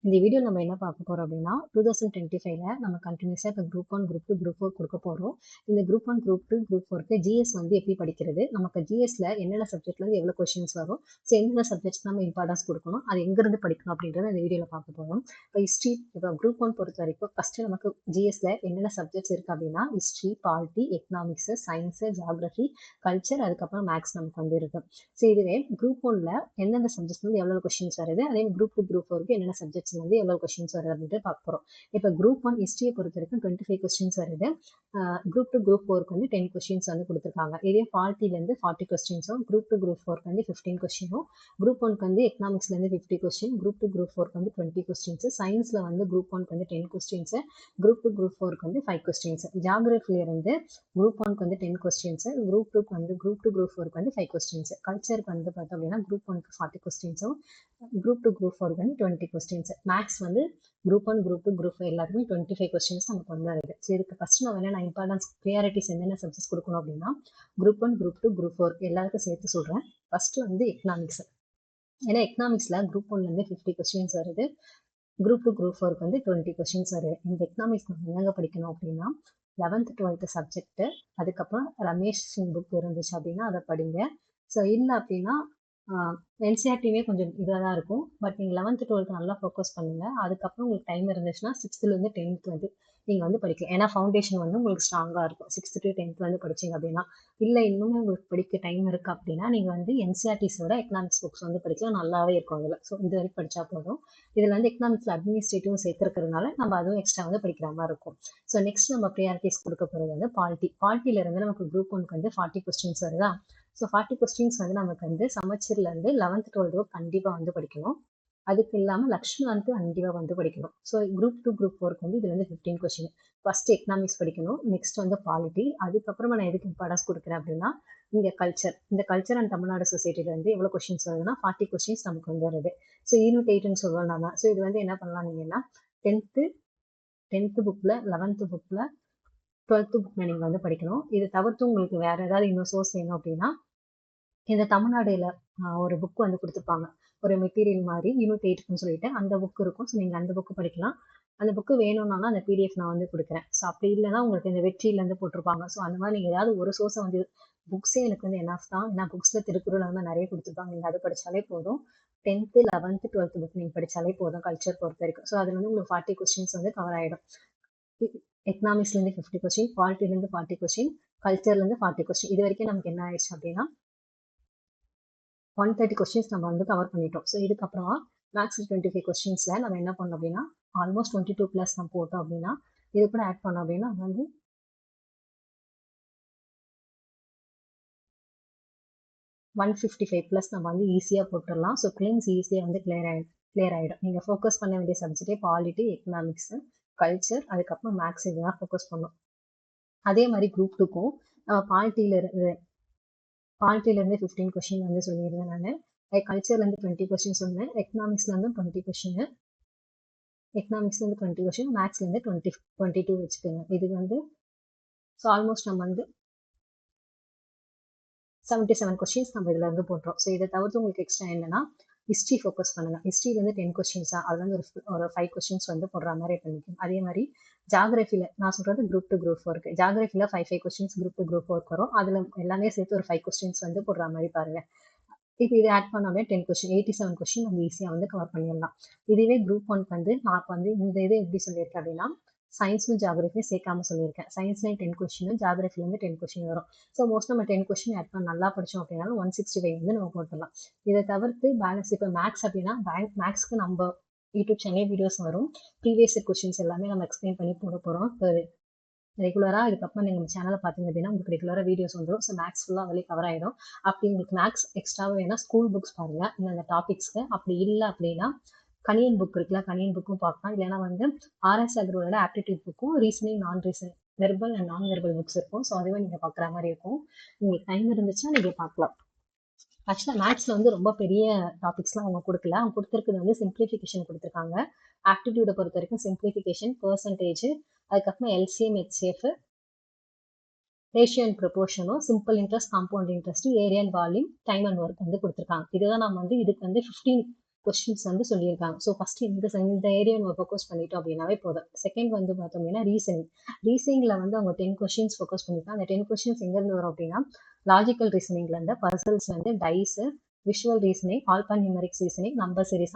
இந்த வீடியோ நம்ம என்ன பார்க்க போறோம் அப்படின்னா 2025ல நம்ம கண்டினியூஸா இப்போ குரூப் 1 குரூப் 2 குரூப் 4 கொடுக்க போறோம். இந்த குரூப் 1 குரூப் 2 குரூப் 4க்கு ஜிஎஸ் வந்து எப்படி படிக்கிறது, நமக்கு ஜிஎஸ்ல என்னென்ன சப்ஜெக்ட்ல இருந்து எவ்வளவு கொஸ்டின்ஸ் வரும், ஸோ எந்தெந்த சப்ஜெக்ட்ஸ் நம்ம இம்பார்ட்டன்ஸ் கொடுக்கணும், அது எங்கிருந்து படிக்கணும் அப்படின்றத இந்த வீடியோல பார்க்க போறோம். இப்போ ஹிஸ்ட்ரி, இப்போ குரூப் 1 பொறுத்த வரைக்கும் ஃபர்ஸ்ட் நமக்கு ஜிஎஸ்ல என்னென்ன சப்ஜெக்ட்ஸ் இருக்கு அப்படின்னா history, polity, economics, science, geography, culture, அதுக்கப்புறம் மேக்ஸ் நமக்கு வந்து இருக்கு. ஸோ இதுவே குரூப் 1ல எந்தெந்த சப்ஜெக்ட்ஸ் வந்து எவ்வளவு கொஸ்டின்ஸ் வருது, அதே குரூப் 2 குரூப் 4க்கு என்னென்ன சப்ஜெக்ட்ஸ் வந்து எவ்வளவு கொஸ்டின்ஸ் வருது அப்படின்ட்டு பார்க்க போறோம். இப்போ குரூப் 1 ஹிஸ்டரியை பொறுத்த வரைக்கும் 25 கொஸ்டின்ஸ் வருது. குரூப் 2 குரூப் 4க்கு வந்து 10 கொஸ்டின்ஸ் வந்து கொடுத்துருக்காங்க. இதே பாலிட்டில இருந்து 40 கொஸ்டின்ஸும், குரூப் 2 குரூப் 4க்கு வந்து 15 கொஸ்டினும், குரூப் 1க்கு வந்து எக்கனாமிக்ஸ்ல இருந்து 50 கொஸ்டின், குரூப் 2 குரூப் 4க்கு வந்து 20 கொஸ்டின்ஸ், சயின்ஸ்ல வந்து குரூப் 1க்கு வந்து 10 கொஸ்டின்ஸ், குரூப் 2 குரூப் 4க்கு வந்து 5 கொஸ்டின்ஸ், ஜியாகிரபில இருந்து குரூப் 1க்கு வந்து 10 கொஸ்டின்ஸ், குரூப் 2க்கு வந்து குரூப் 2 குரூப் 4க்கு வந்து 5 கொஸ்டின்ஸ், கல்ச்சருக்கு வந்து பார்த்தோம் அப்படின்னா குரூப் 1க்கு 40 கொஸ்டின்ஸும், குரூப் 2 குரூப் 4க்கு வந்து 20 கொஸ்டின்ஸ், மேக்ஸ் வந்து குரூப் 1 குரூப் 2 குரூப் 4 எல்லாருக்குமே 25 கொஸ்டின்ஸ் நமக்கு வந்து வருது. ஸோ இதுக்கு ஃபர்ஸ்ட் நம்ம என்னென்ன இம்பார்ட்டன்ஸ் ப்ரியாரிட்டிஸ் என்னென்ன சப்ஜெக்ட்ஸ் கொடுக்கணும் அப்படின்னா குரூப் 1 குரூப் 2 குரூப் 4 எல்லாருக்கும் சேர்த்து சொல்றேன். ஃபர்ஸ்ட் வந்து எக்கனாமிக்ஸ். ஏன்னா எக்கனாமிக்ஸ்ல குரூப் 1ல இருந்து 50 கொஸ்டின்ஸ் வருது, குரூப் 2 குரூப் 4க்கு வந்து 20 கொஸ்டின்ஸ் வருது. இந்த எக்கனாமிக்ஸ் நம்ம என்னங்க படிக்கணும் அப்படின்னா 11th 12th சப்ஜெக்ட், அதுக்கப்புறம் ரமேஷ் சிங் புக் இருந்துச்சு அப்படின்னா அதை படிங்க. ஸோ இல்லை அப்படின்னா என்சிஆர்டிவே கொஞ்சம் இதாக தான் இருக்கும். பட் நீங்கள் 11th 12th நல்லா ஃபோக்கஸ் பண்ணுங்க. அதுக்கப்புறம் உங்களுக்கு டைம் இருந்துச்சுன்னா 6th-லேருந்து 10th வந்து நீங்கள் வந்து படிக்கலாம். ஏன்னா ஃபவுண்டேஷன் வந்து உங்களுக்கு ஸ்ட்ராங்காக இருக்கும் 6th to 10th வந்து படிச்சீங்க அப்படின்னா. இல்லை இன்னுமே உங்களுக்கு படிக்க டைம் இருக்கு அப்படின்னா நீங்கள் வந்து என்சிஆர்டிஸோட எக்கனாமிக்ஸ் புக்ஸ் வந்து படிக்கலாம், நல்லாவே இருக்கும் அதில். ஸோ இது வரைக்கும் படித்தா போதும். இதில் வந்து எக்கனாமிக்ஸில் அட்மினிஸ்ட்ரேட்டிவும் சேர்த்துருக்கிறதுனால நம்ம அதுவும் எக்ஸ்ட்ரா வந்து படிக்கிற மாதிரி இருக்கும். ஸோ நெக்ஸ்ட் நம்ம ப்ரியாரிட்டிஸ் கொடுக்க போகிறது வந்து பாலிட்டி. பாலிட்டியில இருந்து நமக்கு குரூப் 1க்கு வந்து 40 கொஸ்டின்ஸ் வருதா. ஸோ 40 கொஸ்டின்ஸ் வந்து நமக்கு வந்து சமச்சீர்லேருந்து 11th 12th கண்டிப்பாக வந்து படிக்கணும். அதுக்கு இல்லாமல் லக்ஷ்மணாவுக்கு கண்டிப்பாக வந்து படிக்கணும். ஸோ குரூப் 2 குரூப் 4க்கு வந்து இதுல வந்து 15 கொஸ்டின். ஃபர்ஸ்ட் எக்கனாமிக்ஸ் படிக்கணும், நெக்ஸ்ட் வந்து பாலிட்டி, அதுக்கப்புறமா நான் எதுக்கு இம்பார்ட்டன்ஸ் கொடுக்குறேன் அப்படின்னா இங்கே கல்ச்சர். இந்த கல்ச்சர் அண்ட் தமிழ்நாடு சொசைட்டில வந்து எவ்வளோ கொஸ்டின்ஸ் வருதுன்னா 40 கொஸ்டின்ஸ் நமக்கு வந்து வருது. ஸோ யூனிட் 8ன்னு சொல்லுவோம் நாம. ஸோ இது வந்து என்ன பண்ணலாம் நீங்கன்னா 10th புக்ல, 11th புக்ல, 12th புக்ல நீங்க வந்து படிக்கணும். இது தவிர்த்து உங்களுக்கு வேற ஏதாவது இன்னும் சோர்ஸ் வேணும் அப்படின்னா இந்த தமிழ்நாடுல ஒரு புக் வந்து கொடுத்துருப்பாங்க, ஒரு மெட்டீரியல் மாதிரி யூனிட் 8ன்னு சொல்லிட்டு அந்த புக் இருக்கும். ஸோ நீங்கள் அந்த புக்கு படிக்கலாம். அந்த புக்கு வேணும்னாலும் அந்த பிடிஎஃப் நான் வந்து கொடுக்குறேன். ஸோ அப்படி இல்லைன்னா உங்களுக்கு இந்த வெற்றியிலேருந்து போட்டிருப்பாங்க. ஸோ அந்த மாதிரி நீங்கள் ஏதாவது ஒரு சோர்ஸை வந்து புக்ஸே எனக்கு வந்து என்ன தான், ஏன்னா புக்ஸில் திருக்குறள் வந்து நிறைய கொடுத்துருப்பாங்க, நீங்கள் அது படித்தாலே போதும். 10th 11th 12th புக் நீங்கள் படித்தாலே போதும் கல்ச்சர் பொறுத்த வரைக்கும். ஸோ அதில் வந்து உங்களுக்கு 40 கொஸ்டின்ஸ் வந்து கவர் ஆகிடும். எக்கனாமிக்ஸ்லேருந்து 50 கொஸ்டின், பாலிட்டிலேருந்து 40 கொஸ்டின், கல்ச்சர்லேருந்து 40 கொஸ்டின். இது வரைக்கும் நமக்கு என்ன ஆயிடுச்சு அப்படின்னா 130 கொஸ்டின்ஸ் நம்ம வந்து கவர் பண்ணிட்டோம். ஸோ இதுக்கப்புறமா மேக்ஸ் 25 கொஸ்டின்ஸ்ல நம்ம என்ன பண்ணோம் அப்படின்னா ஆல்மோஸ்ட் 22 பிளஸ் நம்ம போட்டோம் அப்படின்னா இது கூட ஆட் பண்ணோம் அப்படின்னா வந்து 155 பிளஸ் நம்ம வந்து ஈஸியாக போட்டுடலாம். ஸோ கிளிம்ஸ் ஈஸியாக வந்து கிளியர் ஆகிடும். நீங்கள் ஃபோக்கஸ் பண்ண வேண்டிய சப்ஜெக்டே பாலிட்டி, எக்கனாமிக்ஸ், கல்ச்சர், அதுக்கப்புறம் மேக்ஸ் இதெல்லாம் ஃபோக்கஸ் பண்ணும். அதே மாதிரி குரூப் 2க்கும் நம்ம பாலிட்டியிலேருந்து 15 கொஸ்டின் வந்து சொல்லியிருந்தேன் நான். கல்ச்சர்லேருந்து 20 கொஸ்டின் சொன்னேன், எக்கனாமிக்ஸ்லேருந்து 20 கொஸ்டின், எக்கனாமிக்ஸ்லேருந்து 20 கொஸ்டின், மேக்ஸ்லேருந்து 22 வச்சுக்கோங்க. இது வந்து ஸோ ஆல்மோஸ்ட் நம்ம வந்து 77 கொஸ்டின்ஸ் நம்ம இதில் வந்து போட்டுரும். ஸோ இதை தவிர்த்து உங்களுக்கு எக்ஸ்ட்ரா என்னன்னா ஹிஸ்ட்ரி ஃபோக்கஸ் பண்ணுங்க. ஹிஸ்ட்ரியிலேருந்து 10 கொஸ்டின்ஸா, அதுல வந்து ஒரு 5 கொஸ்டின்ஸ் வந்து போடுற மாதிரி பண்ணிக்கணும். அதே மாதிரி ஜாகிரபியில் நான் சொல்றது குரூப் 2 குரூப் 4க்கு, ஜாகிரபியில் 5 கொஸ்டின்ஸ் குரூப் 2 குரூப் 4 வரும். அதில் எல்லாமே சேர்த்து ஒரு 5 கொஸ்டின்ஸ் வந்து போடுற மாதிரி பாருங்க. இப்போ இது ஆட் பண்ணாமே 10 கொஸ்டின் 87 கொஸ்டின் நம்ம ஈஸியாக வந்து கவர் பண்ணிடலாம். இதுவே குரூப் 1க்கு வந்து நான் வந்து இந்த இது எப்படி சொல்லியிருக்கேன் அப்படின்னா சயின்ஸும் ஜாகிரபியும் சேர்க்காம சொல்லியிருக்கேன். சயின்ஸ்லேயும் 10 கொஸ்டின், ஜாகிரபிலேருந்து 10 கொஸ்டின் வரும். ஸோ மோஸ்ட் நம்ம 10 கொஸ்டின் ஆட் பண்ண நல்லா படித்தோம் அப்படின்னாலும் 165 வந்து நம்ம போட்டுடலாம். இதை தவிர்த்து பேலன்ஸ் இப்போ மேக்ஸ் அப்படின்னா மேக்ஸ்க்கு நம்ம யூடியூப் சேனல் வீடியோஸ் வரும். ப்ரீவியஸ் கொஸ்டின்ஸ் எல்லாமே நம்ம எக்ஸ்பிளைன் பண்ணி போட போகிறோம். ரெகுலராக இதுக்கப்புறம் நீங்கள் நம்ம சேனலை பார்த்தீங்க அப்படின்னா உங்களுக்கு ரெகுலராக வீடியோஸ் வந்துடும். ஸோ மேக்ஸ் ஃபுல்லாக அதிலே கவர் ஆகிடும். அப்படி உங்களுக்கு மேக்ஸ் எக்ஸ்ட்ராவாக வேணா ஸ்கூல் புக்ஸ் பாருங்கள் இந்த டாபிக்ஸ்க்கு. அப்படி இல்லை அப்படின்னா கணியன் புக் இருக்குல்ல, கணியன் புக்கும் பார்க்கலாம். இல்லைன்னா வந்து ஆர்எஸ் அக்ரோட ஆப்டிடியூட் புக்கும், ரீசனிங் நான் ரீசனிங் வெர்பல் அண்ட் நான் வெர்பல் புக்ஸ் இருக்கும். ஸோ அதுவே நீங்கள் பார்க்குற மாதிரி இருக்கும். உங்களுக்கு டைம் இருந்துச்சுன்னா நீங்கள் பார்க்கலாம். ஆக்சுவலாக மேக்ஸில் வந்து ரொம்ப பெரிய டாபிக்ஸ்லாம் அவங்க கொடுக்கல. அவங்க கொடுத்துருக்குறது வந்து சிம்பிளிஃபிகேஷன் கொடுத்துருக்காங்க. ஆப்டிடியூடை பொறுத்த வரைக்கும் சிம்பிளிஃபிகேஷன், பெர்சன்டேஜ், அதுக்கப்புறம் எல்சிஎம், ஹெச்சிஎஃப், ரேஷியோ அண்ட் ப்ரொபோர்ஷனும், simple interest, compound interest, area and volume, time and work வந்து கொடுத்துருக்காங்க. இதுதான் நம்ம வந்து இதுக்கு வந்து 15 கொஸ்டின்ஸ் வந்து சொல்லியிருக்காங்க. ஸோ ஃபர்ஸ்ட் இந்த ஏரியா நம்ம ஃபோக்கஸ் பண்ணிட்டோம் அப்படின்னாவே போதும். செகண்ட் வந்து பார்த்தோம் அப்படின்னா ரீசனிங். ரீசனிங்ல வந்து அவங்க 10 கொஸ்டின்ஸ் ஃபோக்கஸ் பண்ணியிருக்காங்க. அந்த 10 கொஸ்டின்ஸ் எங்கேருந்து வரும் அப்படின்னா லாஜிக்கல் ரீசனிங்ல இருந்து, பர்சல்ஸ் வந்து dice, visual reasoning, alpha numeric reasoning, number series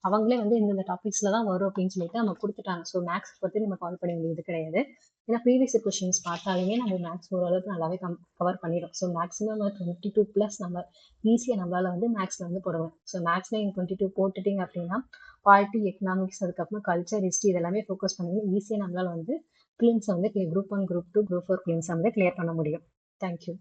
அவங்களே வந்து இந்த டாபிக்ஸ்ல தான் வரும் அப்படின்னு சொல்லிட்டு நம்ம கொடுத்துட்டாங்க. ஸோ மேக்ஸ் பற்றி நம்ம கால் பண்ண வேண்டியது கிடையாது. ஏன்னா ப்ரீவியஸ் கொஸ்டின்ஸ் பார்த்தாலுமே நம்ம மேக்ஸ் ஓரளவுக்கு நல்லாவே கவர் பண்ணிடும். ஸோ மேக்ஸிமம் 22+ நம்ம ஈஸியாக நம்மளால வந்து மேக்ஸில் வந்து போடுவோம். ஸோ மேக்ஸில் நீங்கள் 22 போட்டுட்டீங்க அப்படின்னா பாலிட்டி, எக்கனாமிக்ஸ், அதுக்கப்புறம் கல்ச்சர், ஹிஸ்ட்ரி இதெல்லாமே ஃபோக்கஸ் பண்ணி ஈஸியாக நம்மளால வந்து ஃபிலிம்ஸை வந்து குரூப் 1, குரூப் 2, குரூப் 4 ஃபிலிம்ஸை வந்து கிளியர் பண்ண முடியும். தேங்க்யூ.